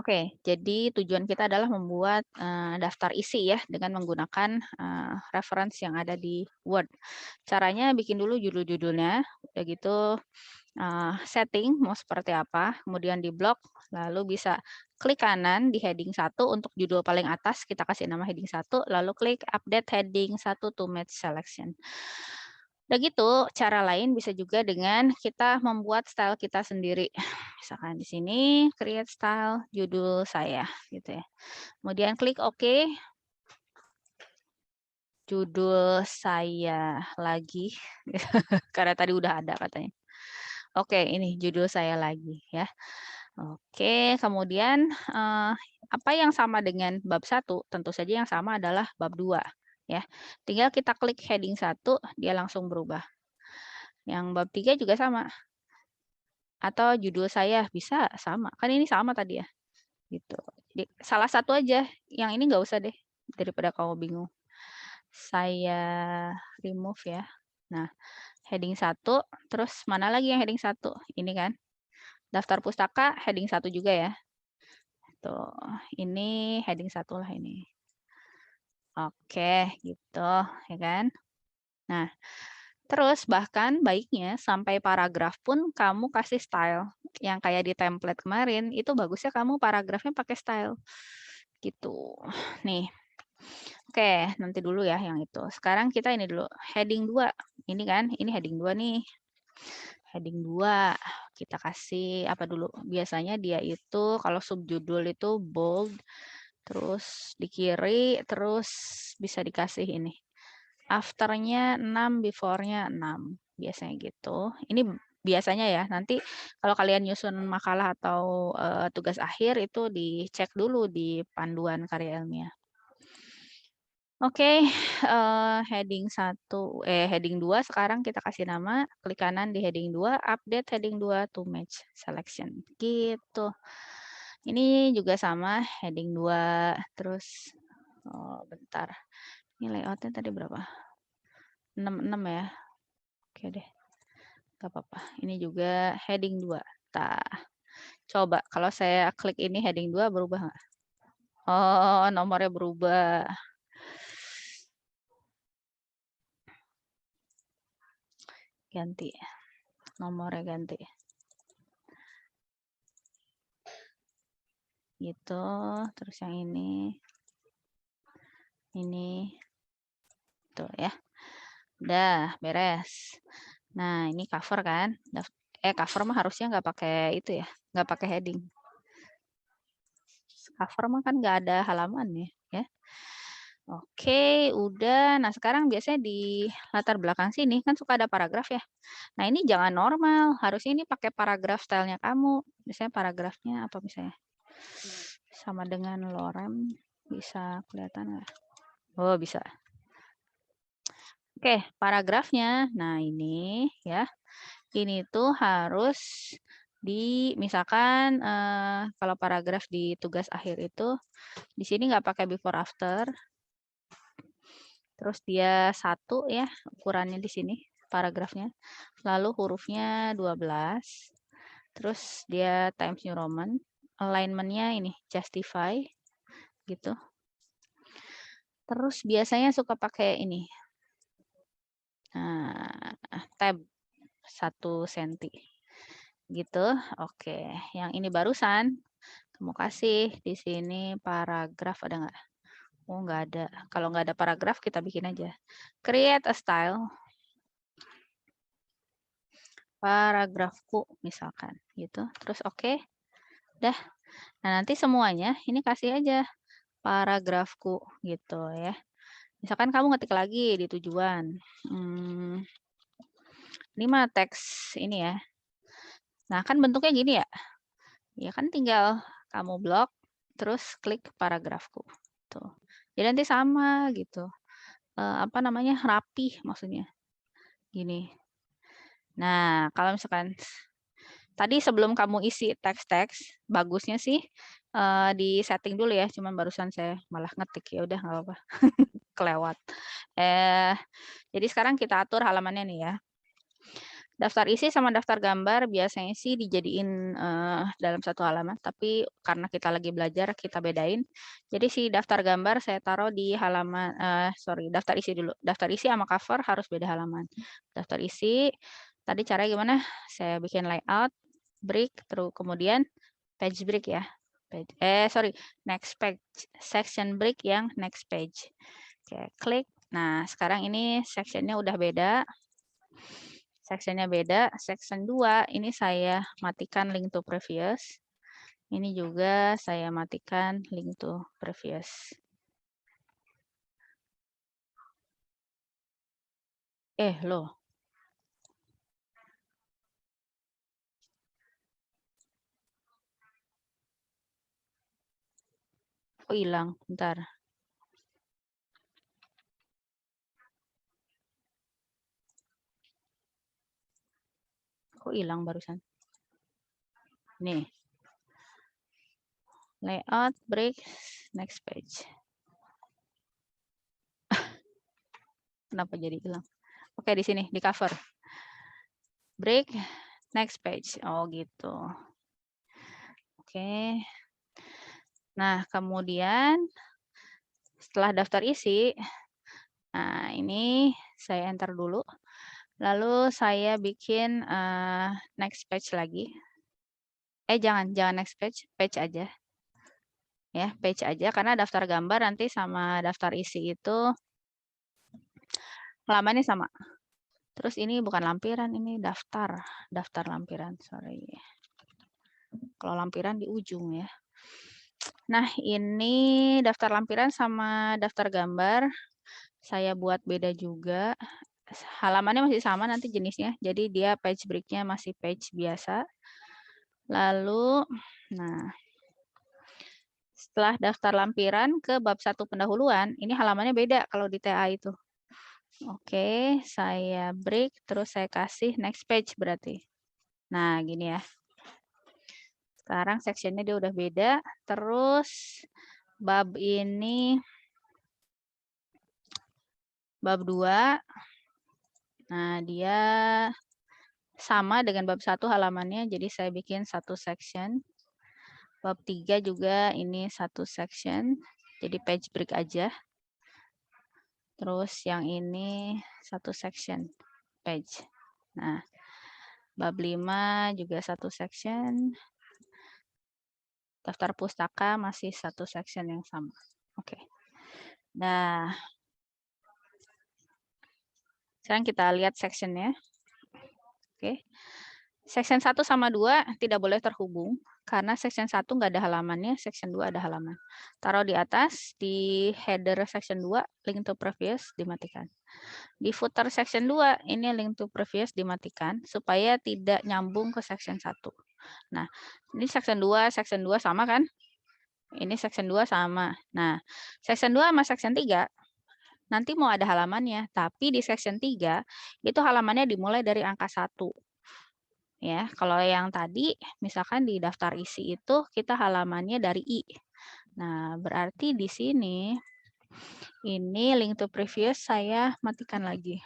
Oke, jadi tujuan kita adalah membuat, daftar isi ya dengan menggunakan, reference yang ada di Word. Caranya bikin dulu judul-judulnya, udah gitu, setting mau seperti apa, kemudian di-blok, lalu bisa klik kanan di heading 1 untuk judul paling atas, kita kasih nama heading 1, lalu klik update heading 1 to match selection. Udah gitu, cara lain bisa juga dengan kita membuat style kita sendiri. Misalkan di sini create style judul saya gitu ya. Kemudian klik OK, judul saya lagi karena tadi udah ada katanya. Oke, ini judul saya lagi ya. Oke, kemudian, apa yang sama dengan bab 1? Tentu saja yang sama adalah bab 2 ya. Tinggal kita klik heading 1, dia langsung berubah. Yang bab 3 juga sama, atau judul saya bisa sama, kan ini sama tadi ya, gitu. Jadi salah satu aja, yang ini nggak usah deh, daripada kamu bingung. Saya remove ya. Nah, heading 1, terus mana lagi yang heading 1? Ini kan, daftar pustaka heading 1 juga ya. Tuh, ini heading 1 lah ini. Oke, gitu, ya kan. Nah, terus bahkan baiknya sampai paragraf pun kamu kasih style, yang kayak di template kemarin, itu bagusnya kamu paragrafnya pakai style, gitu. Nih, oke, nanti dulu ya yang itu. Sekarang kita ini dulu, heading 2, ini kan, ini heading 2 nih. Heading 2, kita kasih apa dulu, biasanya dia itu kalau subjudul itu bold, terus di kiri, terus bisa dikasih ini, after-nya 6, before-nya 6, biasanya gitu. Ini biasanya ya, nanti kalau kalian nyusun makalah atau, tugas akhir itu dicek dulu di panduan karya ilmiah. Oke, heading 2 sekarang kita kasih nama, klik kanan di heading 2, update heading 2 to match selection, gitu. Ini juga sama heading 2, terus bentar, ini layout-nya tadi berapa? 66 ya? Oke deh, nggak apa-apa. Ini juga heading 2. Tah, coba kalau saya klik ini heading 2 berubah nggak? Oh, nomornya berubah. Ganti, nomornya ganti. Gitu, terus yang ini, tuh ya. Udah, beres. Nah, ini cover kan, cover mah harusnya nggak pakai itu ya, nggak pakai heading. Cover mah kan nggak ada halamannya ya. Oke, udah. Nah, sekarang biasanya di latar belakang sini kan suka ada paragraf ya. Nah, ini jangan normal, harusnya ini pakai paragraf stylenya kamu. Misalnya paragrafnya apa misalnya? Sama dengan lorem, bisa kelihatan nggak? Oh, bisa. Oke, paragrafnya. Nah, ini ya. Ini tuh harus misalkan, kalau paragraf di tugas akhir itu, di sini nggak pakai before after, terus dia 1 ya, ukurannya di sini, paragrafnya, lalu hurufnya 12, terus dia Times New Roman, alignment-nya ini justify, gitu. Terus biasanya suka pakai ini, tab 1 senti, gitu. Oke, yang ini barusan kamu kasih di sini paragraf ada nggak? Oh, nggak ada. Kalau nggak ada paragraf kita bikin aja. Create a style, paragrafku misalkan gitu. Terus oke, dah. Nah, nanti semuanya ini kasih aja paragrafku gitu ya. Misalkan kamu ngetik lagi di tujuan. Ini mah teks ini ya. Nah, kan bentuknya gini ya. Ya kan tinggal kamu blok, terus klik paragrafku. Tuh. Jadi nanti sama gitu. Apa namanya, rapih maksudnya, gini. Nah, kalau misalkan tadi sebelum kamu isi teks-teks, bagusnya sih, di-setting dulu ya, cuman barusan saya malah ngetik, ya udah nggak apa-apa, kelewat. Eh, jadi sekarang kita atur halamannya nih ya. Daftar isi sama daftar gambar biasanya sih dijadiin dalam satu halaman, tapi karena kita lagi belajar kita bedain. Jadi si daftar gambar saya taruh di halaman, daftar isi dulu. Daftar isi sama cover harus beda halaman. Daftar isi, tadi caranya gimana? Saya bikin layout, break, terus kemudian page break ya. Next page, section break yang next page. Oke, klik. Nah, sekarang ini sectionnya udah beda. Sectionnya beda. Section 2 ini saya matikan link to previous. Ini juga saya matikan link to previous. Loh. Kok hilang? Bentar. Kok hilang barusan? Nih. Layout, break, next page. Kenapa jadi hilang? Oke, di sini, di cover. Break, next page. Oh, gitu. Oke. Nah, kemudian setelah daftar isi, nah ini saya enter dulu. Lalu saya bikin next page lagi. Jangan next page, page aja. Ya, page aja karena daftar gambar nanti sama daftar isi itu halamannya sama. Terus ini bukan lampiran, ini daftar lampiran, sorry. Kalau lampiran di ujung ya. Nah, ini daftar lampiran sama daftar gambar saya buat beda juga. Halamannya masih sama nanti jenisnya. Jadi dia page break-nya masih page biasa. Lalu, nah, setelah daftar lampiran ke bab 1 pendahuluan, ini halamannya beda kalau di TA itu. Oke, saya break, terus saya kasih next page berarti. Nah, gini ya. Sekarang sectionnya dia udah beda. Terus bab ini, bab 2. Nah, dia sama dengan bab 1 halamannya, jadi saya bikin satu section. Bab 3 juga ini satu section, jadi page break aja. Terus yang ini satu section, page. Nah, bab 5 juga satu section. Daftar pustaka masih satu section yang sama. Oke. Nah, sekarang kita lihat sectionnya. Oke. Section 1 sama 2 tidak boleh terhubung, karena section 1 nggak ada halamannya, section 2 ada halaman. Taruh di atas, di header section 2, link to previous dimatikan. Di footer section 2, ini link to previous dimatikan, supaya tidak nyambung ke section 1. Nah, ini section 2 sama kan? Ini section 2 sama. Nah, section 2 sama section 3, nanti mau ada halamannya, tapi di section 3, itu halamannya dimulai dari angka 1. Ya, kalau yang tadi, misalkan di daftar isi itu, kita halamannya dari I. Nah, berarti di sini, ini link to previous saya matikan lagi.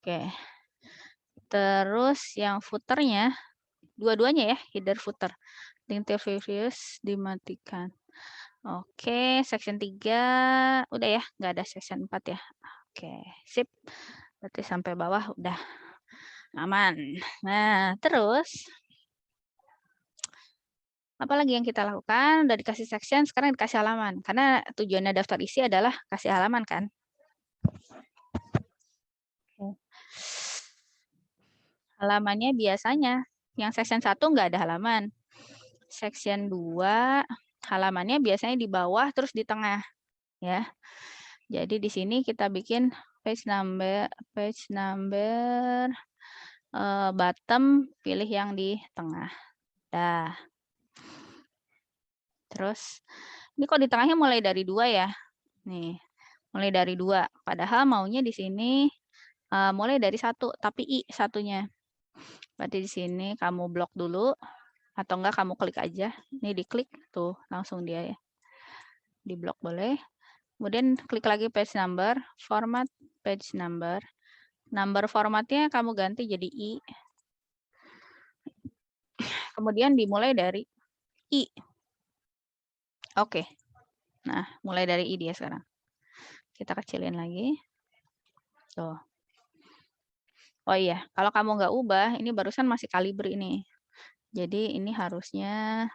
Oke. Terus yang footernya, dua-duanya ya, header footer. Link to previous dimatikan. Oke, section 3, udah ya, nggak ada section 4 ya. Oke, sip. Berarti sampai bawah udah aman. Nah, terus apa lagi yang kita lakukan? Udah dikasih section, sekarang dikasih halaman. Karena tujuannya daftar isi adalah kasih halaman kan. Halamannya biasanya, yang section 1 nggak ada halaman. Section 2, halamannya biasanya di bawah terus di tengah. Ya. Jadi di sini kita bikin page number bottom, pilih yang di tengah. Dah. Terus, ini kok di tengahnya mulai dari 2 ya? Nih, mulai dari 2. Padahal maunya di sini mulai dari 1, tapi I satunya. Berarti di sini kamu blok dulu, atau enggak kamu klik aja. Ini diklik, tuh langsung dia ya. Di blok boleh. Kemudian klik lagi page number, format page number. Number formatnya kamu ganti jadi I. Kemudian dimulai dari I. Oke. Nah, mulai dari I dia sekarang. Kita kecilin lagi. Tuh. Oh iya, kalau kamu nggak ubah, ini barusan masih Calibri ini. Jadi ini harusnya,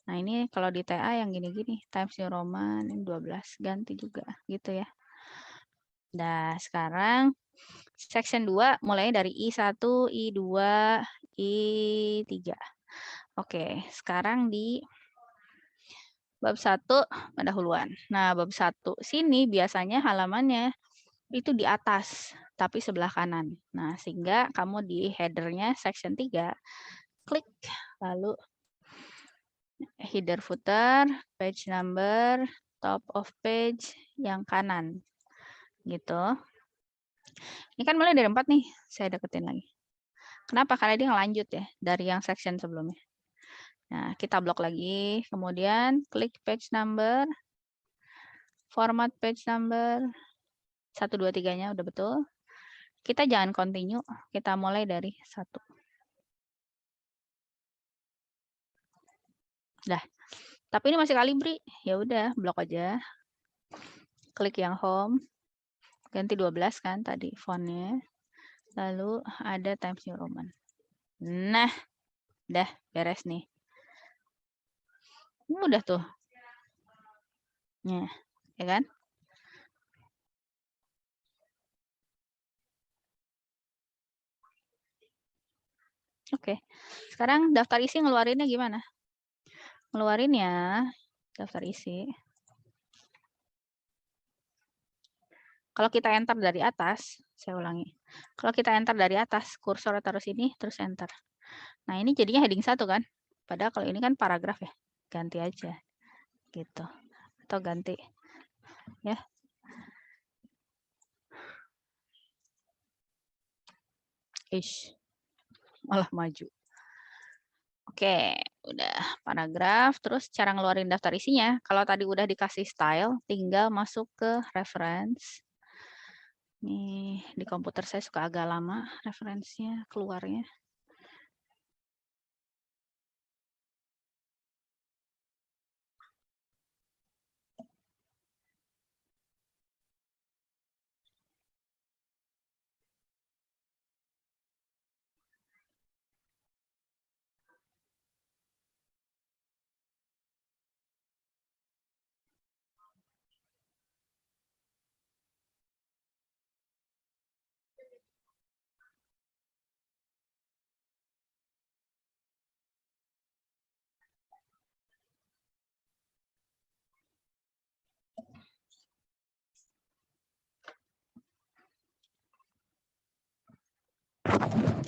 nah ini kalau di TA yang gini-gini, Times New Roman, ini 12, ganti juga gitu ya. Nah, sekarang section 2 mulai dari I1, I2, I3. Oke, sekarang di bab 1 pendahuluan. Nah, bab 1 sini biasanya halamannya itu di atas, tapi sebelah kanan. Nah, sehingga kamu di header-nya section 3, klik, lalu header footer, page number, top of page yang kanan. Gitu. Ini kan mulai dari 4 nih, saya deketin lagi. Kenapa? Karena dia ngelanjut ya, dari yang section sebelumnya. Nah, kita blok lagi, kemudian klik page number, format page number, 1, 2, 3-nya udah betul. Kita jangan continue, kita mulai dari 1. Dah. Tapi ini masih Calibri, ya udah blok aja. Klik yang home, ganti 12 kan tadi fontnya. Lalu ada Times New Roman. Nah, dah beres nih. Ini udah tuh. Nah, ya kan? Oke. Sekarang daftar isi ngeluarinnya gimana? Ngeluarinnya daftar isi. Kalau kita enter dari atas, saya ulangi. Kalau kita enter dari atas, kursor taruh sini, terus enter. Nah, ini jadinya heading 1 kan? Padahal kalau ini kan paragraf ya. Ganti aja. Gitu. Atau ganti. Ya. Ish. Malah maju. Oke, udah paragraf. Terus cara ngeluarin daftar isinya. Kalau tadi udah dikasih style, tinggal masuk ke reference. Nih, di komputer saya suka agak lama referensinya keluarnya.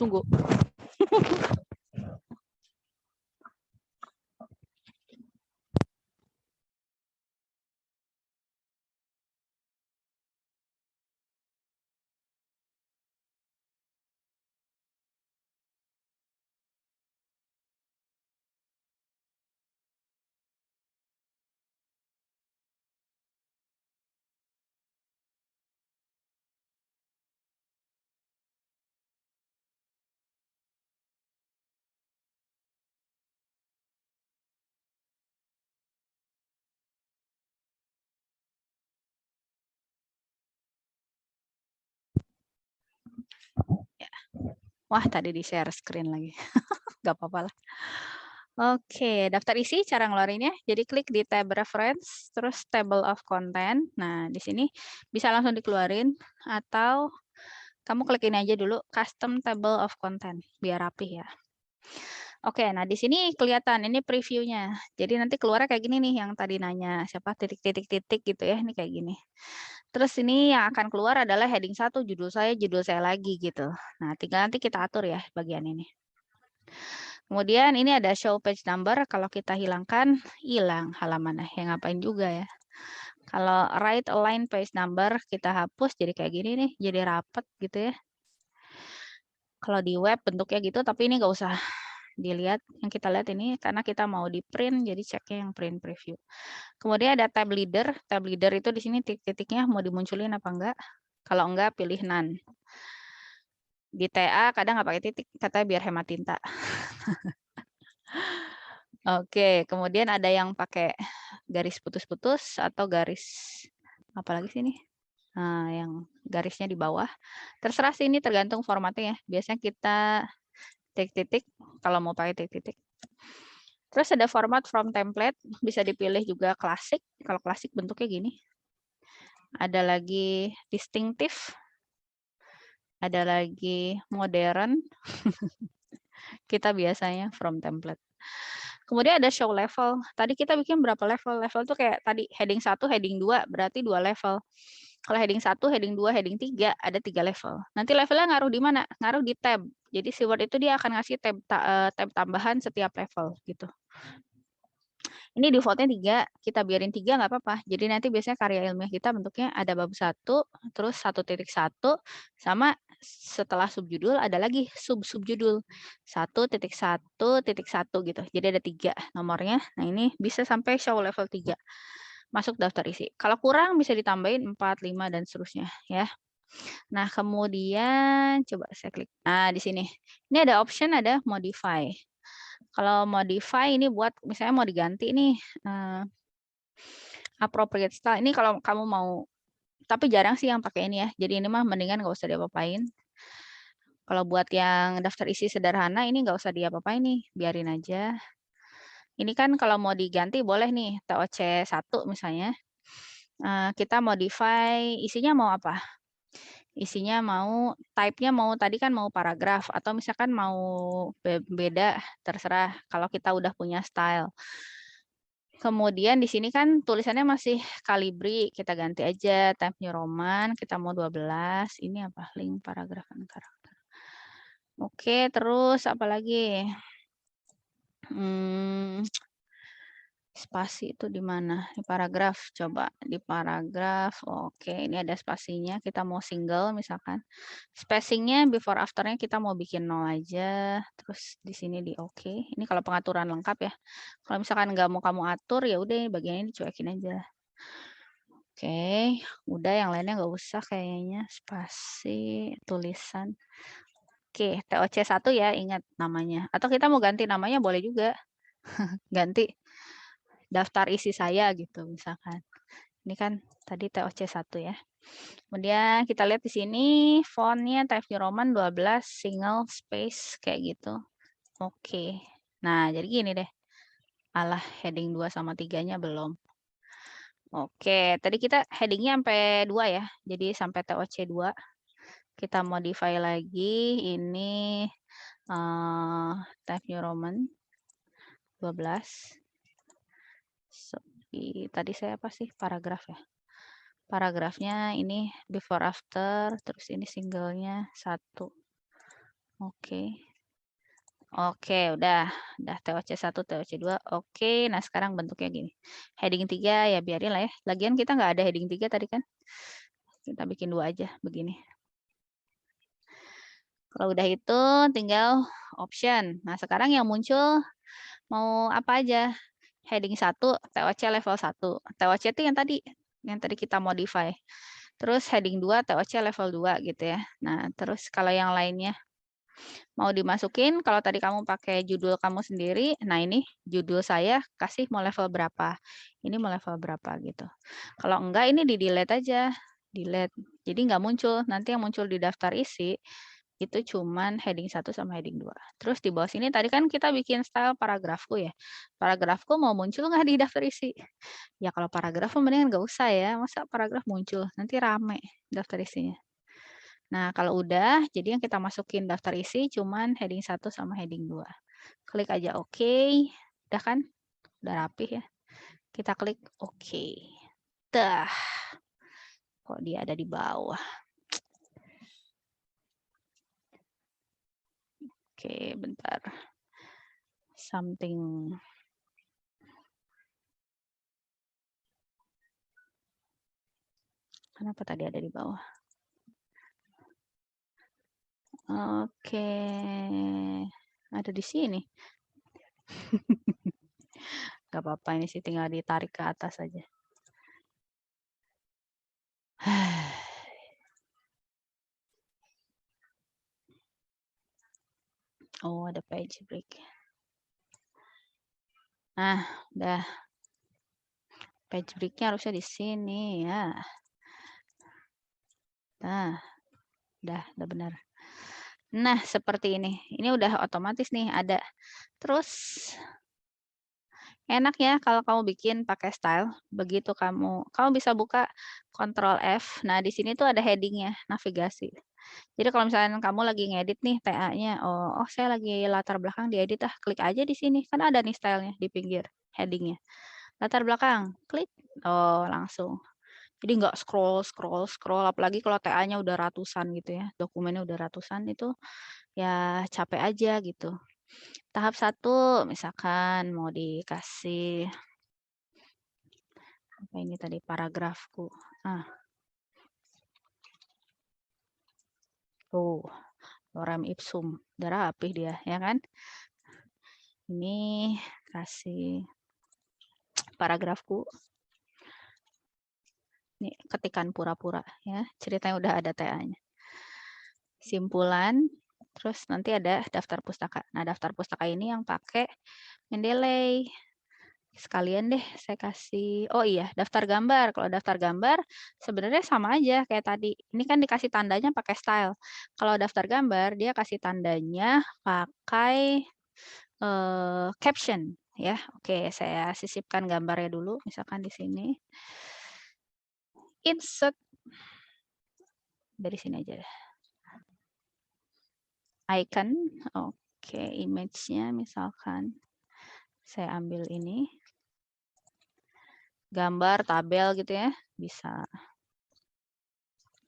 Tunggu. Ya. Wah, tadi di share screen lagi. Gak apa-apa lah. Oke, daftar isi cara ngeluarinnya. Jadi klik di tab reference, terus table of content. Nah, di sini bisa langsung dikeluarin atau kamu klik ini aja dulu, custom table of content, biar rapih ya. Oke, nah di sini kelihatan ini previewnya. Jadi nanti keluarnya kayak gini nih, yang tadi nanya siapa titik-titik-titik gitu ya, ini kayak gini. Terus ini yang akan keluar adalah heading 1, judul saya lagi gitu. Nah, tinggal nanti kita atur ya bagian ini. Kemudian ini ada show page number, kalau kita hilangkan, hilang halamannya. Yang ngapain juga ya. Kalau right align page number, kita hapus jadi kayak gini nih, jadi rapet gitu ya. Kalau di web bentuknya gitu, tapi ini nggak usah dilihat. Yang kita lihat ini karena kita mau di print, jadi ceknya yang print preview. Kemudian ada tab leader. Tab leader itu di sini titik-titiknya mau dimunculin apa enggak. Kalau enggak, pilih none. Di TA kadang nggak pakai titik, katanya biar hemat tinta. Oke, kemudian ada yang pakai garis putus-putus atau garis apalagi sini? Nah, yang garisnya di bawah. Terserah sih, ini tergantung formatnya ya. Biasanya kita titik-titik kalau mau pakai titik-titik. Terus ada format from template, bisa dipilih juga klasik. Kalau klasik bentuknya gini. Ada lagi distinctive. Ada lagi modern. Kita biasanya from template. Kemudian ada show level. Tadi kita bikin berapa level? Level tuh kayak tadi heading 1, heading 2, berarti 2 level. Kalau heading 1, heading 2, heading 3, ada 3 level. Nanti levelnya ngaruh di mana? Ngaruh di tab. Jadi si Word itu dia akan ngasih tab tambahan setiap level gitu. Ini defaultnya 3, kita biarin 3 nggak apa-apa. Jadi nanti biasanya karya ilmiah kita bentuknya ada bab 1, terus 1.1, sama setelah subjudul ada lagi sub-subjudul. 1.1.1 gitu. Jadi ada 3 nomornya. Nah ini bisa sampai show level 3. Masuk daftar isi. Kalau kurang bisa ditambahin 4, 5, dan seterusnya ya. Nah kemudian coba saya klik. Nah di sini. Ini ada option, ada modify. Kalau modify ini buat misalnya mau diganti nih appropriate style. Ini kalau kamu mau, tapi jarang sih yang pakai ini ya. Jadi ini mah mendingan nggak usah diapa-apain. Kalau buat yang daftar isi sederhana ini nggak usah diapa-apain nih, biarin aja. Ini kan kalau mau diganti boleh nih TOC 1 misalnya. Kita modify isinya mau apa? Isinya mau type-nya mau tadi kan mau paragraf atau misalkan mau beda, terserah kalau kita udah punya style. Kemudian di sini kan tulisannya masih Calibri, kita ganti aja Times New Roman, kita mau 12. Ini apa? Link paragraf dan karakter. Oke, terus apa lagi? Spasi itu di mana? Di paragraf, coba di paragraf. Oke, ini ada spasinya. Kita mau single misalkan. Spacingnya before afternya kita mau bikin 0 aja. Terus di sini di oke. Ini kalau pengaturan lengkap ya. Kalau misalkan nggak mau kamu atur, ya udah bagian ini dicuekin aja. Oke, udah yang lainnya nggak usah kayaknya. Spasi, tulisan. Oke, TOC 1 ya, ingat namanya. Atau kita mau ganti namanya boleh juga. Ganti daftar isi saya gitu misalkan. Ini kan tadi TOC 1 ya. Kemudian kita lihat di sini fontnya Times New Roman 12 single space kayak gitu. Oke. Nah, jadi gini deh. Alah, heading 2 sama 3-nya belum. Oke, tadi kita headingnya sampai 2 ya. Jadi sampai TOC 2. Kita modify lagi ini Times New Roman 12. Tadi saya apa sih? Paragraf ya. Paragrafnya ini before after, terus ini singlenya 1. Oke. Oke, udah TOC 1, TOC 2. Oke, nah sekarang bentuknya gini. Heading 3 ya biarin lah ya. Lagian kita nggak ada heading 3 tadi kan. Kita bikin 2 aja begini. Kalau udah itu tinggal option. Nah, sekarang yang muncul mau apa aja? Heading 1, TOC level 1. TOC itu yang tadi kita modify. Terus heading 2, TOC level 2 gitu ya. Nah, terus kalau yang lainnya mau dimasukin, kalau tadi kamu pakai judul kamu sendiri, nah ini judul saya kasih mau level berapa. Ini mau level berapa gitu. Kalau enggak ini di-delete aja. Delete. Jadi nggak muncul. Nanti yang muncul di daftar isi itu cuman heading 1 sama heading 2. Terus di bawah sini tadi kan kita bikin style paragrafku ya. Paragrafku mau muncul nggak di daftar isi? Ya kalau paragraf mendingan nggak usah ya. Masa paragraf muncul? Nanti rame daftar isinya. Nah kalau udah, jadi yang kita masukin daftar isi cuman heading 1 sama heading 2. Klik aja oke. Udah kan? Udah rapih ya. Kita klik oke. Dah. Kok dia ada di bawah? Oke, bentar. Something. Kenapa tadi ada di bawah? Oke. Ada di sini. Gak apa-apa, ini sih tinggal ditarik ke atas aja. Oh, ada page break. Nah, udah. Page break-nya harusnya di sini ya. Nah, udah benar. Nah, seperti ini. Ini udah otomatis nih ada. Terus enak ya kalau kamu bikin pakai style. Begitu kamu bisa buka Ctrl F. Nah, di sini tuh ada headingnya, navigasi. Jadi kalau misalnya kamu lagi ngedit nih TA-nya, oh saya lagi latar belakang diedit klik aja di sini. Kan ada nih stylenya di pinggir headingnya. Latar belakang, klik. Oh, langsung. Jadi nggak scroll, apalagi kalau TA-nya udah ratusan gitu ya, dokumennya udah ratusan itu ya capek aja gitu. Tahap 1 misalkan mau dikasih apa ini tadi paragrafku. Tuh, lorem ipsum, udah rapih dia ya kan. Ini kasih paragrafku. Ini ketikan pura-pura ya, ceritanya udah ada TA-nya. Simpulan, terus nanti ada daftar pustaka. Nah, daftar pustaka ini yang pakai Mendeley. Sekalian deh saya kasih, oh iya, daftar gambar. Kalau daftar gambar sebenarnya sama aja kayak tadi. Ini kan dikasih tandanya pakai style. Kalau daftar gambar dia kasih tandanya pakai caption ya. Oke, saya sisipkan gambarnya dulu misalkan di sini. Insert dari sini aja. Icon, oke, image-nya misalkan saya ambil ini. Gambar, tabel gitu ya, bisa.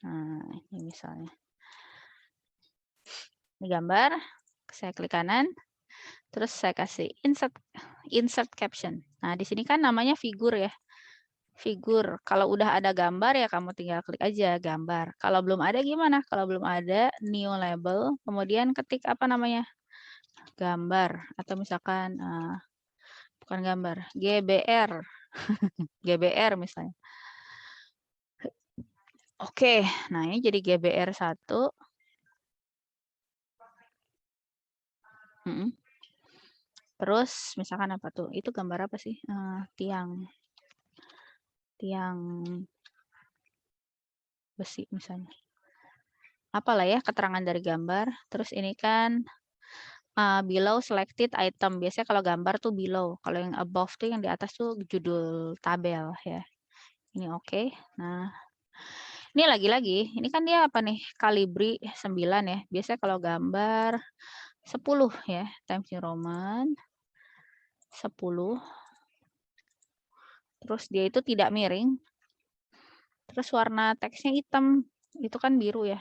Nah, ini misalnya. Ini gambar, saya klik kanan, terus saya kasih insert caption. Nah, di sini kan namanya figur ya. Figur. Kalau udah ada gambar ya kamu tinggal klik aja gambar. Kalau belum ada gimana? Kalau belum ada new label, kemudian ketik apa namanya? Gambar atau misalkan bukan gambar, GBR. GBR misalnya. Oke, nah ini jadi GBR 1. Terus misalkan apa tuh? Itu gambar apa sih? Tiang besi misalnya. Apalah ya keterangan dari gambar. Terus ini kan below selected item. Biasanya kalau gambar tuh below. Kalau yang above tuh yang di atas tuh judul tabel ya. Ini oke. Nah, ini lagi-lagi. Ini kan dia apa nih? Calibri 9 ya. Biasanya kalau gambar 10 ya. Times New Roman 10. Terus dia itu tidak miring. Terus warna teksnya hitam. Itu kan biru ya.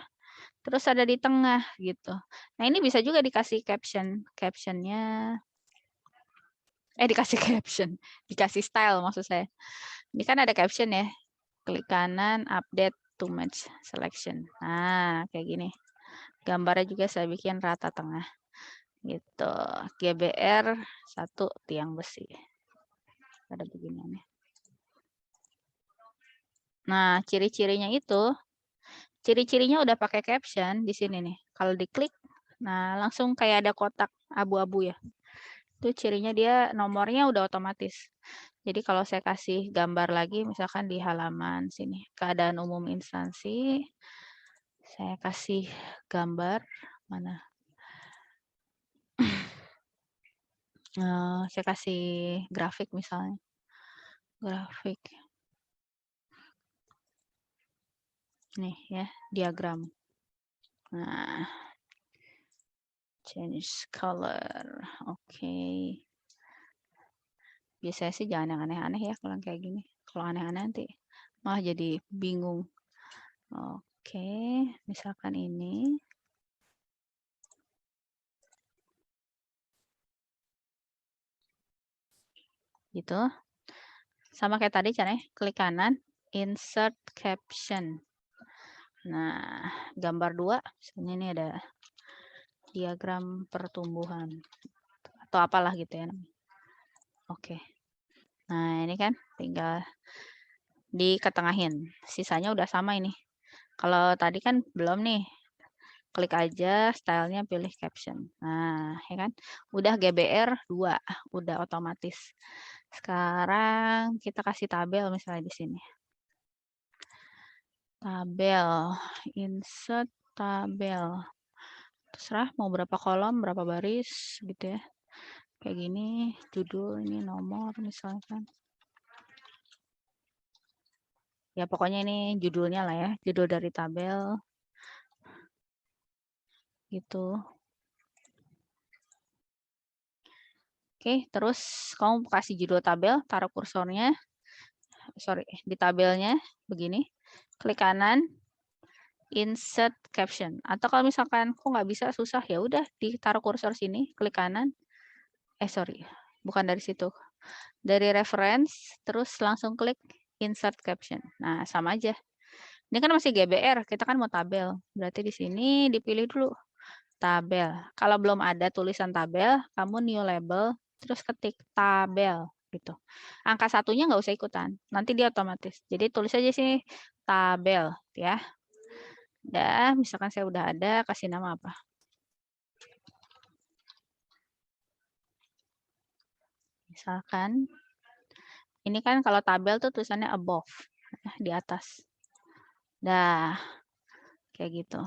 Terus ada di tengah gitu. Nah, ini bisa juga dikasih caption. Captionnya dikasih caption, dikasih style maksud saya. Ini kan ada caption ya. Klik kanan, update to match selection. Nah, kayak gini. Gambarnya juga saya bikin rata tengah. Gitu. GBR 1 tiang besi. Ada beginiannya. Nah, ciri-cirinya itu, ciri-cirinya udah pakai caption di sini nih. Kalau diklik, nah langsung kayak ada kotak abu-abu ya. Itu cirinya dia nomornya udah otomatis. Jadi kalau saya kasih gambar lagi, misalkan di halaman sini, keadaan umum instansi, saya kasih gambar, mana? Saya kasih grafik misalnya. Grafik. Nih ya, diagram. Nah, change color. Oke. Biasanya sih jangan yang aneh-aneh ya kalau kayak gini. Kalau aneh-aneh nanti malah jadi bingung. Oke, misalkan ini. Gitu. Sama kayak tadi caranya, klik kanan, insert caption. Nah, gambar 2, misalnya ini ada diagram pertumbuhan atau apalah gitu ya namanya. Oke. Nah, ini kan tinggal diketengahin. Sisanya udah sama ini. Kalau tadi kan belum nih. Klik aja stylenya, pilih caption. Nah, ya kan? Udah GBR 2, udah otomatis. Sekarang kita kasih tabel misalnya di sini. Tabel, insert tabel. Terserah mau berapa kolom, berapa baris gitu ya. Kayak gini, judul ini nomor misalkan. Ya pokoknya ini judulnya lah ya, judul dari tabel. Gitu. Oke, terus kamu kasih judul tabel, taruh kursornya, di tabelnya begini, klik kanan, insert caption. Atau kalau misalkan kok nggak bisa, susah, ya udah ditaruh kursor sini, klik kanan, bukan dari situ, dari reference, terus langsung klik insert caption. Nah, sama aja. Ini kan masih GBR, kita kan mau tabel. Berarti di sini dipilih dulu tabel. Kalau belum ada tulisan tabel, kamu new label, terus ketik tabel gitu. Angka satunya nggak usah ikutan, nanti dia otomatis. Jadi tulis aja sini tabel ya. Udah, misalkan saya udah ada, kasih nama apa? Misalkan ini kan kalau tabel tuh tulisannya above, di atas. Dah, kayak gitu.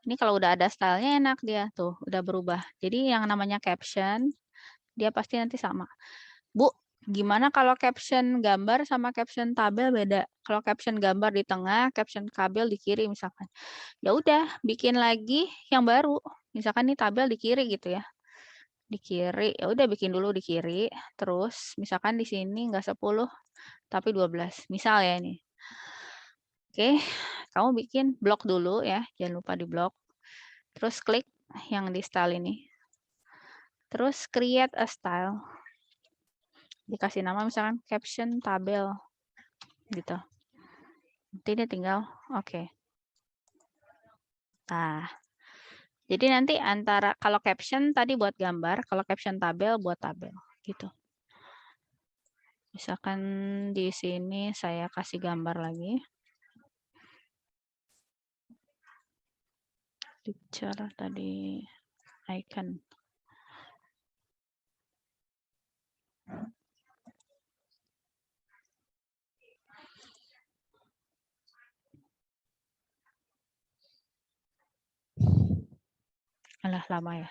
Ini kalau udah ada stylenya enak dia tuh, udah berubah. Jadi yang namanya caption, dia pasti nanti sama. Bu, gimana kalau caption gambar sama caption tabel beda? Kalau caption gambar di tengah, caption tabel di kiri misalkan. Ya udah, bikin lagi yang baru. Misalkan nih tabel di kiri gitu ya. Di kiri, ya udah bikin dulu di kiri. Terus misalkan di sini nggak 10, tapi 12. Misal ya ini. Oke, kamu bikin blok dulu ya. Jangan lupa di blok. Terus klik yang di style ini. Terus create a style. Dikasih nama misalkan caption tabel gitu. Nanti dia tinggal oke. Nah, jadi nanti antara kalau caption tadi buat gambar, kalau caption tabel buat tabel gitu. Misalkan di sini saya kasih gambar lagi. Picture tadi icon. Alah, lama ya.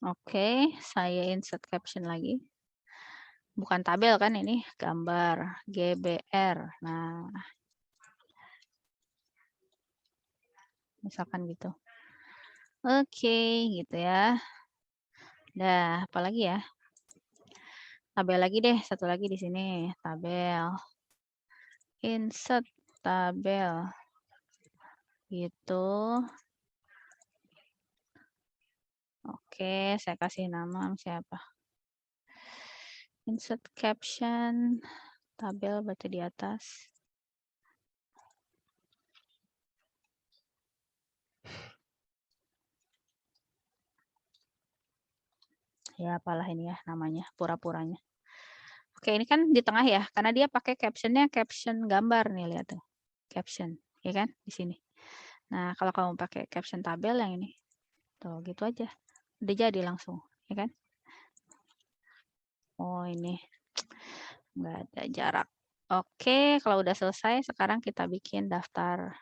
Oke, saya insert caption lagi. Bukan tabel kan ini, gambar GBR. Nah, misalkan gitu. Oke, gitu ya. Dah, apalagi ya? Tabel lagi deh, satu lagi di sini, tabel. Insert tabel. Gitu. Oke, saya kasih nama siapa? Insert caption, tabel berarti di atas. Ya, apalah ini ya namanya, pura-puranya. Oke, ini kan di tengah ya, karena dia pakai captionnya caption gambar nih, lihat tuh. Caption, ya kan, di sini. Nah, kalau kamu pakai caption tabel yang ini, tuh gitu aja. Udah jadi langsung, ya kan? Oh, ini nggak ada jarak. Oke, kalau udah selesai, sekarang kita bikin daftar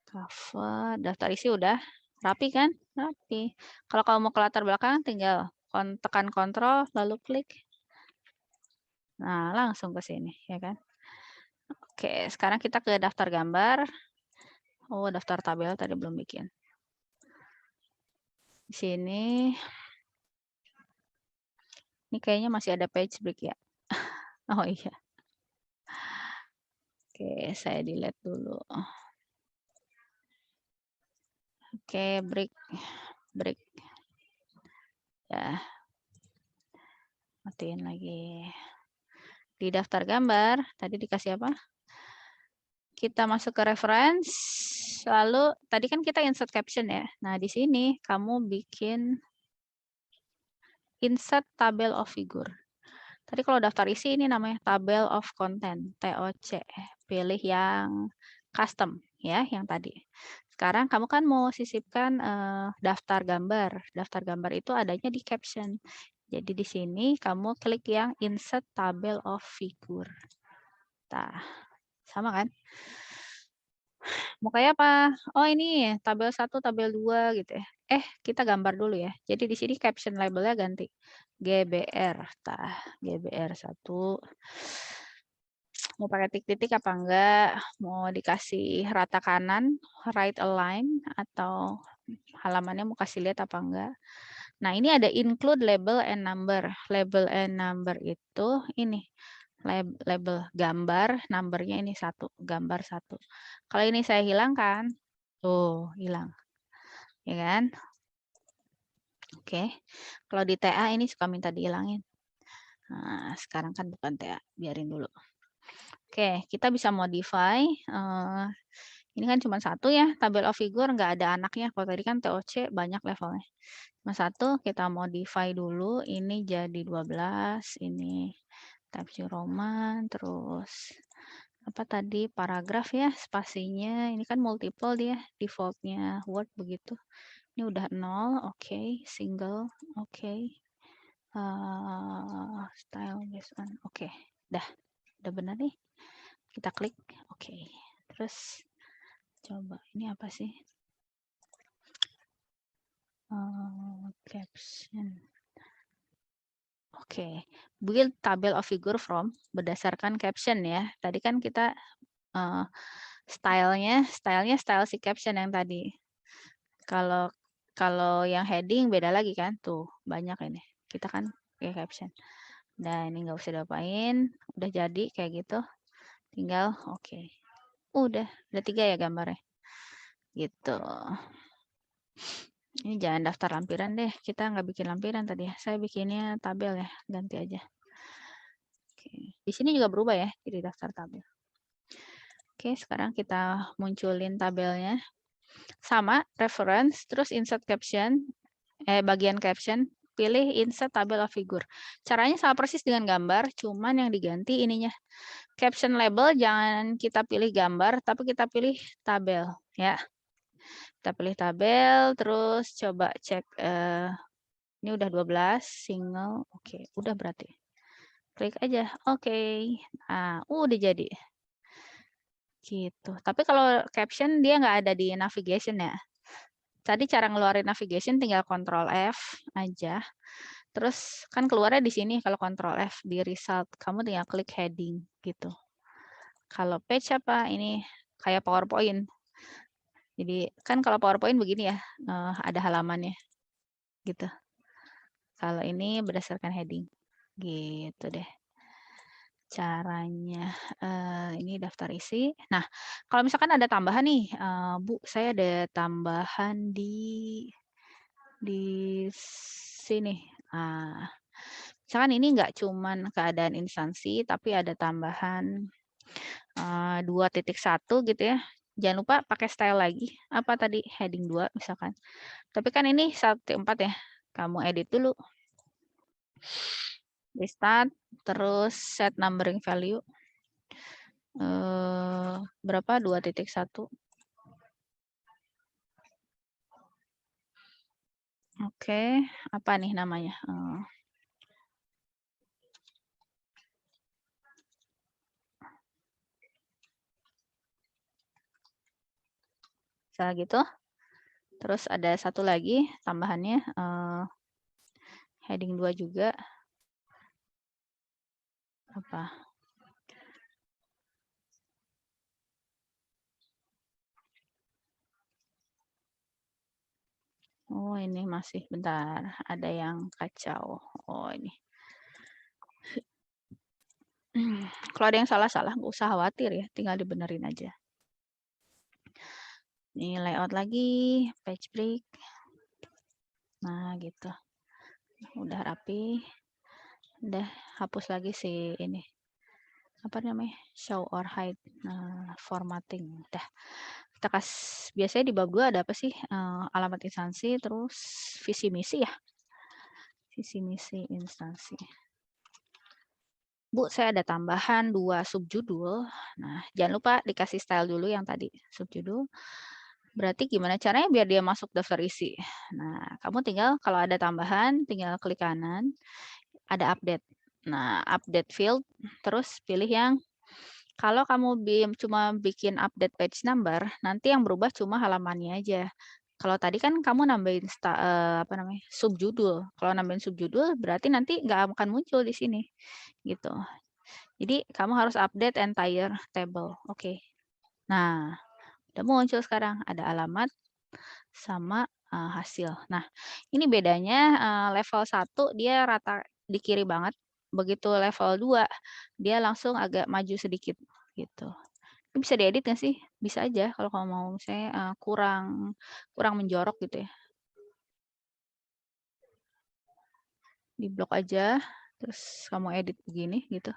cover, daftar isi udah rapi kan? Rapi. Kalau kamu mau ke latar belakang, tinggal tekan kontrol, lalu klik. Nah, langsung ke sini, ya kan? Oke, sekarang kita ke daftar gambar. Oh, daftar tabel tadi belum bikin. Di sini, ini kayaknya masih ada page break ya. Oh iya. Oke, saya delete dulu. Oke, break. Ya, matiin lagi. Di daftar gambar, tadi dikasih apa? Kita masuk ke reference, lalu tadi kan kita insert caption ya. Nah, di sini kamu bikin insert table of figure. Tadi kalau daftar isi ini namanya table of content, TOC. Pilih yang custom ya, yang tadi. Sekarang kamu kan mau sisipkan daftar gambar. Daftar gambar itu adanya di caption. Jadi di sini kamu klik yang insert table of figure. Nah, sama kan? Mau kayak apa? Oh ini tabel 1, tabel 2 gitu ya. Kita gambar dulu ya. Jadi di sini caption labelnya ganti. GBR. GBR 1. Mau pakai titik-titik apa enggak? Mau dikasih rata kanan, right align, atau halamannya mau kasih lihat apa enggak? Nah ini ada include label and number. Label and number itu ini. Label gambar, numbernya ini 1, gambar 1. Kalau ini saya hilangkan, tuh hilang, ya kan? Oke, kalau di TA ini suka minta dihilangin. Nah, sekarang kan bukan TA, biarin dulu. Oke, kita bisa modify. Ini kan cuma 1 ya, tabel of figure nggak ada anaknya. Kalau tadi kan TOC banyak levelnya. Cuma 1, kita modify dulu. Ini jadi 12, ini Times New Roman, terus apa tadi paragraf ya, spasinya ini kan multiple dia, defaultnya Word begitu. Ini udah 0, oke, single, oke, style based on, oke, udah benar nih. Kita klik, oke. Terus coba ini apa sih? Caption. Oke, build table of figure from berdasarkan caption ya. Tadi kan kita stylenya style si caption yang tadi. Kalau yang heading beda lagi kan, tuh banyak ini. Kita kan pakai caption. Nah ini nggak usah diapain, udah jadi kayak gitu. Tinggal oke. Udah 3 ya gambarnya. Gitu. Ini jangan daftar lampiran deh. Kita nggak bikin lampiran tadi ya. Saya bikinnya tabel ya, ganti aja. Oke. Di sini juga berubah ya, jadi daftar tabel. Oke, sekarang kita munculin tabelnya. Sama, reference, terus insert caption, bagian caption, pilih insert table of figure. Caranya sama persis dengan gambar, cuman yang diganti ininya. Caption label jangan kita pilih gambar, tapi kita pilih tabel. Ya. Kita pilih tabel, terus coba cek, ini udah 12, single, oke, udah berarti. Klik aja, oke. Nah, udah jadi. Gitu. Tapi kalau caption dia nggak ada di navigation ya. Tadi cara ngeluarin navigation tinggal Ctrl F aja. Terus kan keluarnya di sini kalau Ctrl F di result. Kamu tinggal klik heading gitu. Kalau page apa? Ini kayak PowerPoint. Jadi kan kalau PowerPoint begini ya, ada halamannya gitu. Kalau ini berdasarkan heading. Gitu deh caranya. Ini daftar isi. Nah, kalau misalkan ada tambahan nih, Bu, saya ada tambahan di sini. Misalkan ini nggak cuman keadaan instansi, tapi ada tambahan 2.1 gitu ya. Jangan lupa pakai style lagi. Apa tadi? Heading 2 misalkan. Tapi kan ini 1.4 ya. Kamu edit dulu. Restart, terus set numbering value. Berapa? 2.1. Oke, apa nih namanya? Misalnya gitu. Terus ada satu lagi tambahannya, heading 2 juga. Apa? Oh ini masih, bentar. Ada yang kacau. Oh ini. Kalau ada yang salah-salah nggak usah khawatir ya, tinggal dibenerin aja. Nih layout lagi, page break. Nah gitu, udah rapi. Udah hapus lagi si ini, apa namanya, show or hide, formatting. Udah, kita biasanya di bab 2 ada apa sih, alamat instansi, terus visi misi ya, visi misi instansi. Bu, saya ada tambahan 2 subjudul. Nah, jangan lupa dikasih style dulu yang tadi, subjudul. Berarti gimana caranya biar dia masuk daftar isi? Nah, kamu tinggal kalau ada tambahan, tinggal klik kanan, ada update. Nah, update field, terus pilih yang kalau kamu cuma bikin update page number, nanti yang berubah cuma halamannya aja. Kalau tadi kan kamu nambahin apa namanya, subjudul. Kalau nambahin subjudul berarti nanti nggak akan muncul di sini, gitu. Jadi kamu harus update entire table. Oke. Nah, udah muncul sekarang ada alamat sama hasil. Nah, ini bedanya level 1 dia rata di kiri banget. Begitu level 2 dia langsung agak maju sedikit gitu. Ini bisa diedit nggak sih? Bisa aja kalau kamu mau misalnya kurang menjorok gitu ya. Di blok aja, terus kamu edit begini gitu.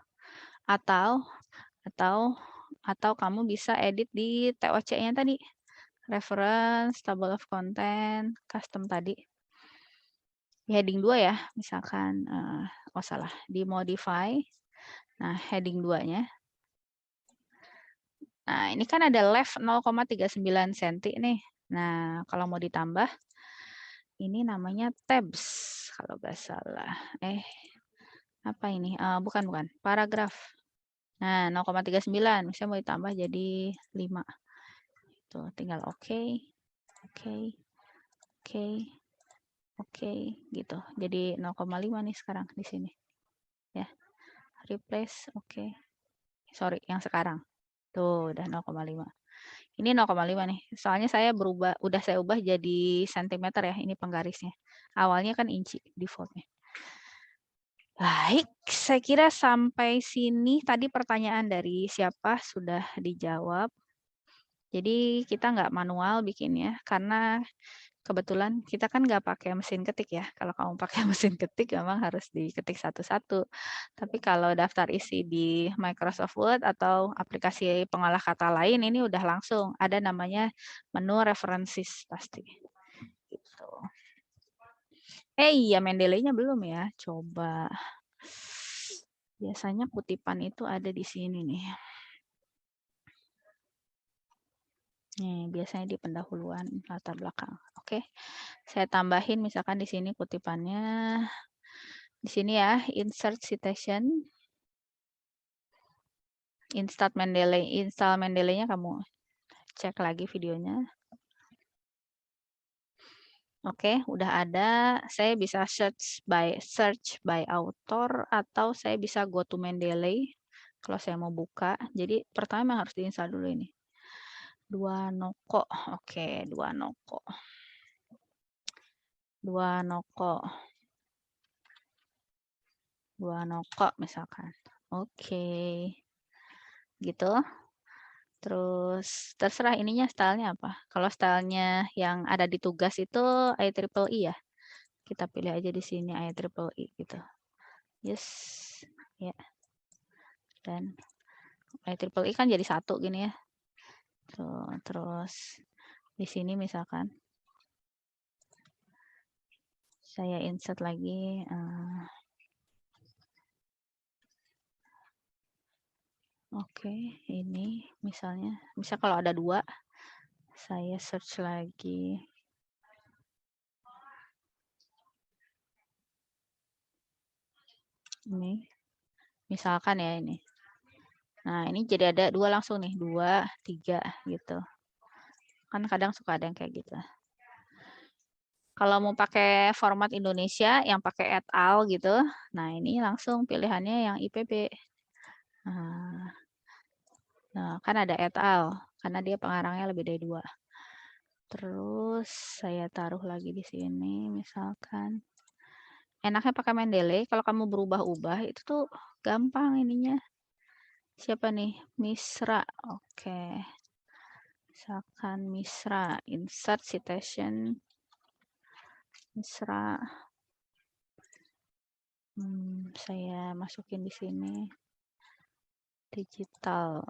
Atau kamu bisa edit di TOC-nya tadi. Reference, table of content, custom tadi. Di heading 2 ya, misalkan, oh salah, di modify. Nah, heading 2-nya. Nah, ini kan ada left 0,39 cm nih. Nah, kalau mau ditambah, ini namanya tabs, kalau nggak salah. Apa ini? Bukan, paragraf. Nah, 0,39, misalnya mau ditambah jadi 5. Tuh, tinggal oke, oke, gitu. Jadi 0,5 nih sekarang di sini. Ya, replace, oke. Sorry, yang sekarang. Tuh, udah 0,5. Ini 0,5 nih. Soalnya udah saya ubah jadi sentimeter ya, ini penggarisnya. Awalnya kan inci defaultnya. Baik, saya kira sampai sini tadi pertanyaan dari siapa sudah dijawab. Jadi kita nggak manual bikinnya, karena kebetulan kita kan nggak pakai mesin ketik ya. Kalau kamu pakai mesin ketik memang harus diketik satu-satu. Tapi kalau daftar isi di Microsoft Word atau aplikasi pengolah kata lain, ini udah langsung ada namanya menu references pasti. Gitu. Iya, Mendeley-nya belum ya. Coba. Biasanya kutipan itu ada di sini nih. Nih, biasanya di pendahuluan latar belakang. Oke. Saya tambahin misalkan di sini kutipannya. Di sini ya, insert citation. Install Mendeley-nya kamu cek lagi videonya. Oke, udah ada. Saya bisa search by author atau saya bisa go to Mendeley kalau saya mau buka. Jadi pertama harus diinstal dulu ini. Dua noko. Oke, dua noko. Dua noko misalkan. Oke. Gitu. Terus terserah ininya stylenya apa. Kalau stylenya yang ada di tugas itu IEEE ya. Kita pilih aja di sini IEEE gitu. Yes. Ya. Dan IEEE kan jadi satu gini ya. Tuh, terus di sini misalkan saya insert lagi oke, ini misalnya, kalau ada 2 saya search lagi. Ini misalkan ya ini. Nah, ini jadi ada 2 langsung nih, 2, 3 gitu. Kan kadang suka ada yang kayak gitu. Kalau mau pakai format Indonesia yang pakai et al gitu, nah ini langsung pilihannya yang IPB. Nah, kan ada et al, karena dia pengarangnya lebih dari 2. Terus saya taruh lagi di sini, misalkan. Enaknya pakai Mendeley, kalau kamu berubah-ubah itu tuh gampang ininya. Siapa nih? Misra. Oke. Misalkan Misra, insert citation Misra. Saya masukin di sini digital.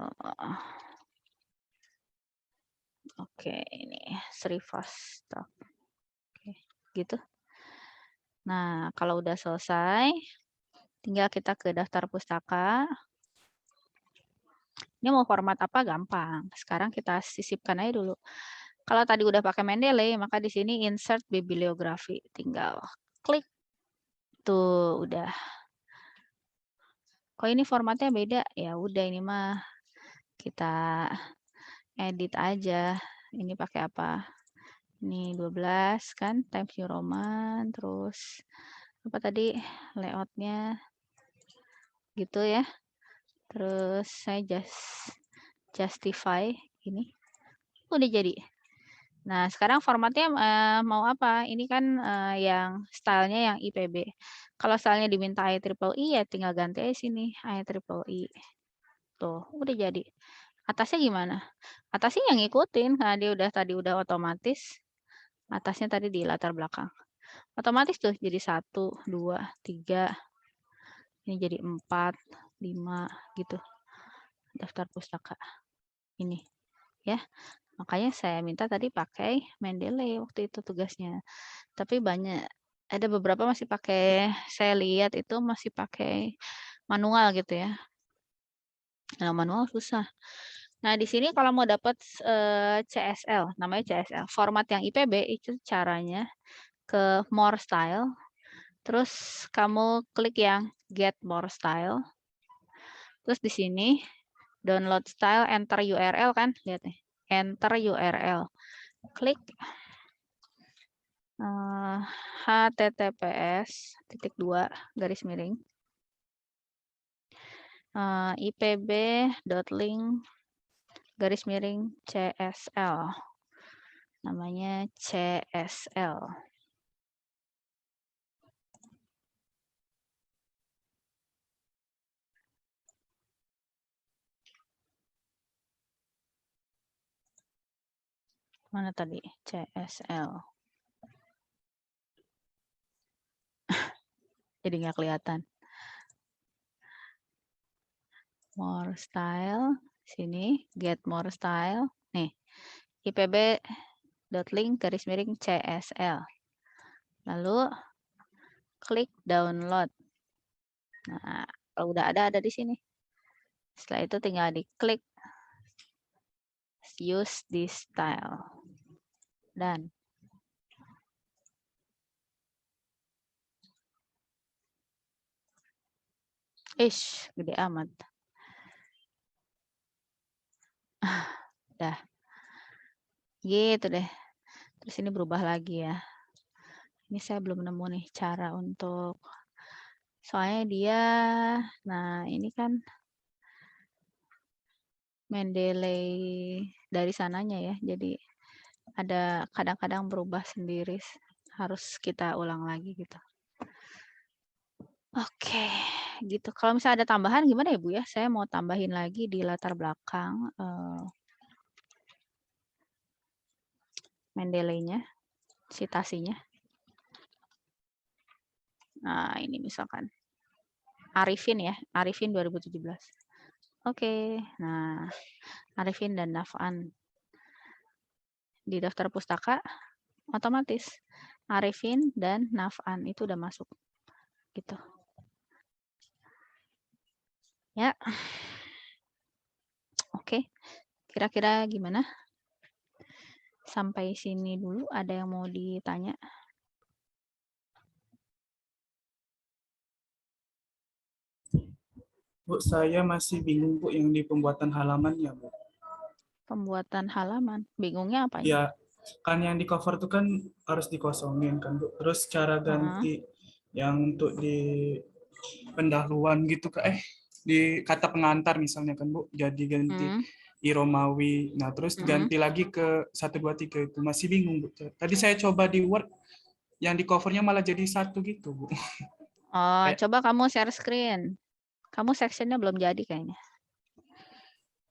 Oke, ini Srivastava. Oke, gitu. Nah, kalau udah selesai, tinggal kita ke daftar pustaka. Ini mau format apa gampang. Sekarang kita sisipkan aja dulu. Kalau tadi udah pakai Mendeley, maka di sini insert bibliografi. Tinggal klik. Tuh, udah. Kok ini formatnya beda? Ya udah, ini mah kita edit aja. Ini pakai apa? Ini 12 kan, Times New Roman, terus apa tadi layoutnya gitu ya. Terus saya justify ini. Udah jadi. Nah, sekarang formatnya mau apa? Ini kan yang stylenya yang IPB. Kalau stylenya diminta IEEE ya tinggal ganti aja sini IEEE. Tuh, udah jadi. Atasnya gimana? Atasnya yang ngikutin, nah dia tadi udah otomatis. Atasnya tadi di latar belakang. Otomatis tuh jadi 1, 2, 3. Ini jadi 4, 5 gitu. Daftar pustaka. Ini ya. Makanya saya minta tadi pakai Mendeley waktu itu tugasnya. Tapi ada beberapa masih pakai, saya lihat itu masih pakai manual gitu ya. Nah, manual susah. Nah, di sini kalau mau dapat CSL, namanya CSL, format yang IPB itu caranya ke More Style. Terus kamu klik yang Get More Style. Terus di sini download style, enter URL kan, lihat nih, enter URL. Klik https://ipb.link ipb.link/CSL. Namanya CSL. Mana tadi? CSL. Jadi nggak kelihatan. More style. Sini, get more style. Nih, ipb.link/CSL. Lalu, klik download. Nah, kalau udah ada di sini. Setelah itu tinggal diklik use this style. Dan gede amat. Dah. Gitu deh. Terus ini berubah lagi ya. Ini saya belum nemu nih cara untuk, soalnya dia, nah ini kan Mendeley dari sananya ya. Jadi ada kadang-kadang berubah sendiri. Harus kita ulang lagi gitu. Oke, gitu. Kalau misalnya ada tambahan gimana ya Bu ya? Saya mau tambahin lagi di latar belakang Mendeley-nya, citasinya. Nah, ini misalkan Arifin ya, Arifin 2017. Oke, nah Arifin dan Naf'an di daftar pustaka otomatis Arifin dan Naf'an itu udah masuk gitu. Ya. Oke. Kira-kira gimana? Sampai sini dulu ada yang mau ditanya? Bu, saya masih bingung Bu yang di pembuatan halamannya Bu. Pembuatan halaman, bingungnya apanya? Ya, kan yang di cover itu kan harus dikosongin kan Bu. Terus cara ganti yang untuk di pendahuluan gitu di kata pengantar misalnya kan Bu, jadi ganti I Romawi. Nah, terus ganti lagi ke 1 2 3 itu masih bingung Bu. Tadi saya coba di Word yang di covernya malah jadi 1 gitu Bu. Oh, coba kamu share screen. Kamu sectionnya belum jadi kayaknya.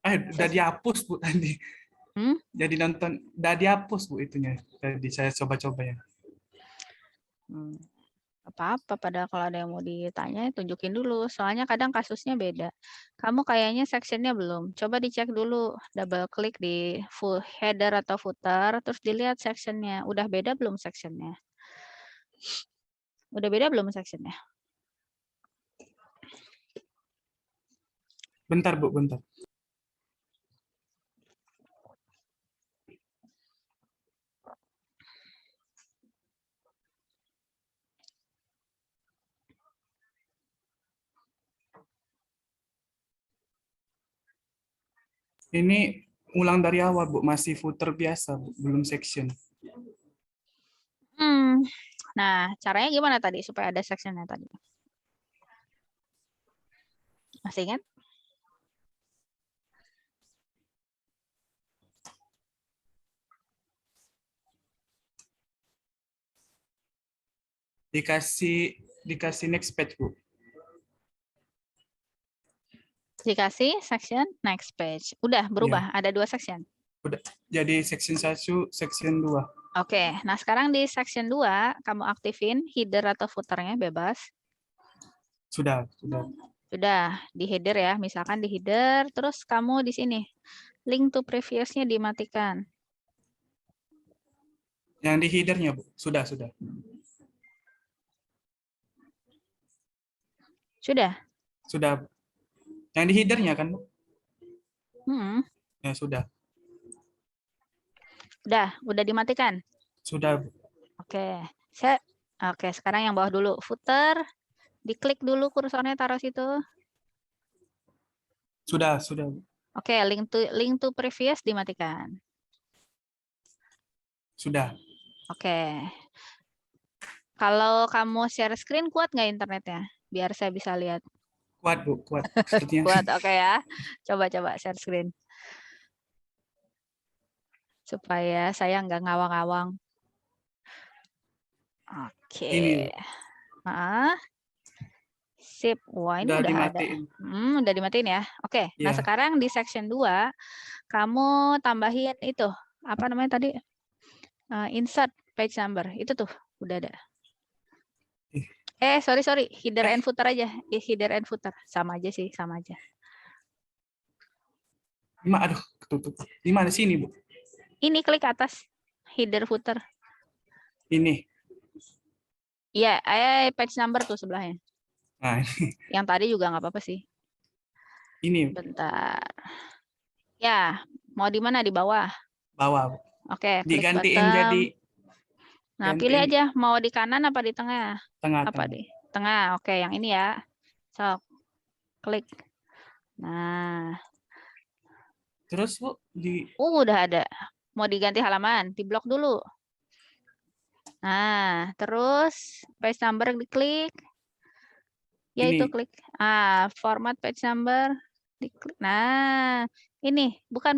Udah dihapus Bu tadi. Hmm? Jadi nonton, udah dihapus Bu itunya. Tadi saya coba-coba ya. Apa-apa, padahal kalau ada yang mau ditanya, tunjukin dulu. Soalnya kadang kasusnya beda. Kamu kayaknya sectionnya belum. Coba dicek dulu, double klik di full header atau footer, terus dilihat sectionnya. Udah beda belum sectionnya? Udah beda belum sectionnya? Bentar Bu, bentar. Ini ulang dari awal Bu, masih footer biasa Bu, belum section. Nah, caranya gimana tadi supaya ada sectionnya tadi? Masih ingat? Dikasih next page Bu. Dikasih section next page. Udah berubah, Ya, ada 2 section. udah. Jadi section 1, section 2. Oke, nah sekarang di section 2, kamu aktifin header atau footernya bebas. Sudah. Sudah, di header ya. Misalkan di header, terus kamu di sini. Link to previous-nya dimatikan. Yang di header-nya Bu, sudah. Sudah? Sudah. Yang di header-nya kan Bu? Ya, sudah. Udah dimatikan. Sudah Bu. Oke. Oke, sekarang yang bawah dulu. Footer, diklik dulu kursornya taruh situ. Sudah. Oke, link to previous dimatikan. Sudah. Oke. Kalau kamu share screen, kuat nggak internetnya? Biar saya bisa lihat. Kuat Bu, kuat. Sepertinya. Kuat, oke ya. Coba share screen. Supaya saya nggak ngawang-ngawang. Oke. Ini Sip. Wah, ini udah udah ada. dimatiin. Udah dimatiin ya. Oke. Nah, Ya, sekarang di section 2, kamu tambahin itu. Apa namanya tadi? Insert page number. Itu tuh, udah ada. Sorry. Header and footer aja. Header and footer. Sama aja sih, sama aja. aduh, ketutup. Di mana sini Bu? Ini klik atas. Header footer. Ini. Iya, page number tuh sebelahnya. Nah, ini. Yang tadi juga nggak apa-apa sih. Ini Bentar. Ya, mau di mana? Di bawah. bawah Bu. Oke, klik Digantiin bottom. jadi Nah, pilih aja mau di kanan apa di tengah? tengah. Apa di tengah? Oke, yang ini ya. So, klik. Nah, Terus Bu di udah ada. Mau diganti halaman, diblok dulu. Nah, terus page number diklik. Ya itu ini. klik. Format page number diklik. Nah, ini bukan.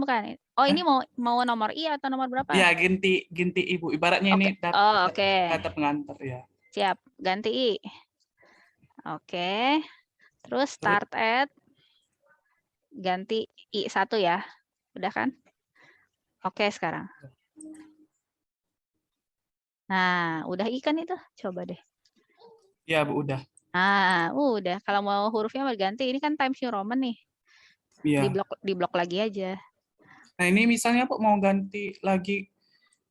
Oh, ini mau nomor I atau nomor berapa? Ya, ganti Ibu. Ibaratnya Oke. ini Oh, oke. kata pengantar ya. Siap, ganti I. Oke. Terus start at ganti I1 ya. Udah kan? Oke, sekarang. Nah, udah I kan itu? Coba deh. Ya Bu, udah. Nah, udah. Kalau mau hurufnya mau ganti, ini kan Times New Roman nih. Iya. Diblok lagi aja. Nah, ini misalnya Bu mau ganti lagi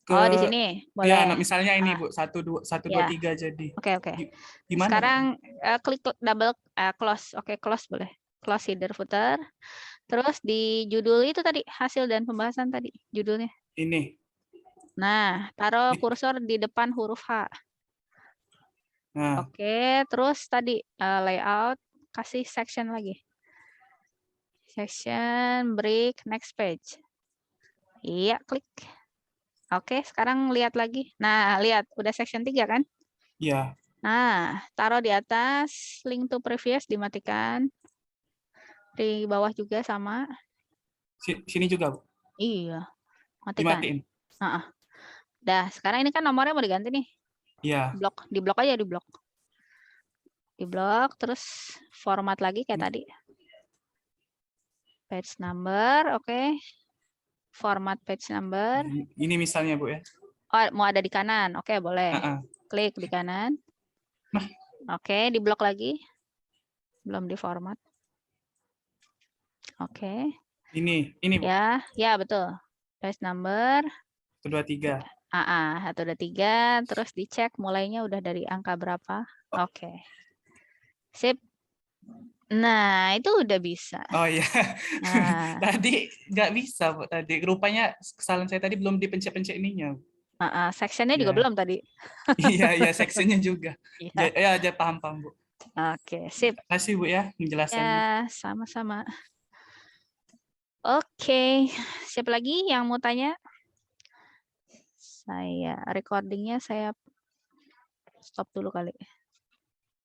ke Oh, di sini ya, boleh. nah, misalnya ini Bu, 1 2 Ya. 3 jadi. Oke. Gimana Bu? Sekarang klik double close. Oke, close boleh. Close header footer. Terus di judul itu tadi, hasil dan pembahasan tadi, judulnya. Ini. Nah, taruh kursor di depan huruf H. Nah, Oke, terus tadi layout, kasih section lagi. Section, break, next page. Iya, klik. Oke, sekarang lihat lagi. Nah, lihat, udah section 3 kan? ya. Nah, taruh di atas, link to previous dimatikan. Di bawah juga sama. Sini juga Bu. Iya, matikan. Dimatiin. Dah, sekarang ini kan nomornya mau diganti nih. Iya. Diblok aja, diblok. Diblok, terus format lagi kayak tadi. Page number, oke. Format page number. Ini misalnya Bu ya. Oh, mau ada di kanan. Oke, boleh. Klik di kanan. Nah. Oke, di blok lagi. Belum di format. Oke. Ini Bu. Ya betul. Page number. 123. 123. Terus dicek mulainya udah dari angka berapa. Oke. Sip. Nah, itu udah bisa. Oh iya. Nah. Tadi nggak bisa Bu tadi. Rupanya kesalahan saya tadi belum dipencet-pencet ininya. Sectionnya juga Ya. belum tadi. Iya, sectionnya juga. Iya. Ya, paham Bu. Oke, sip. Terima kasih Bu ya penjelasannya. Ya, sama-sama. Oke, siapa lagi yang mau tanya? Saya recordingnya saya stop dulu kali.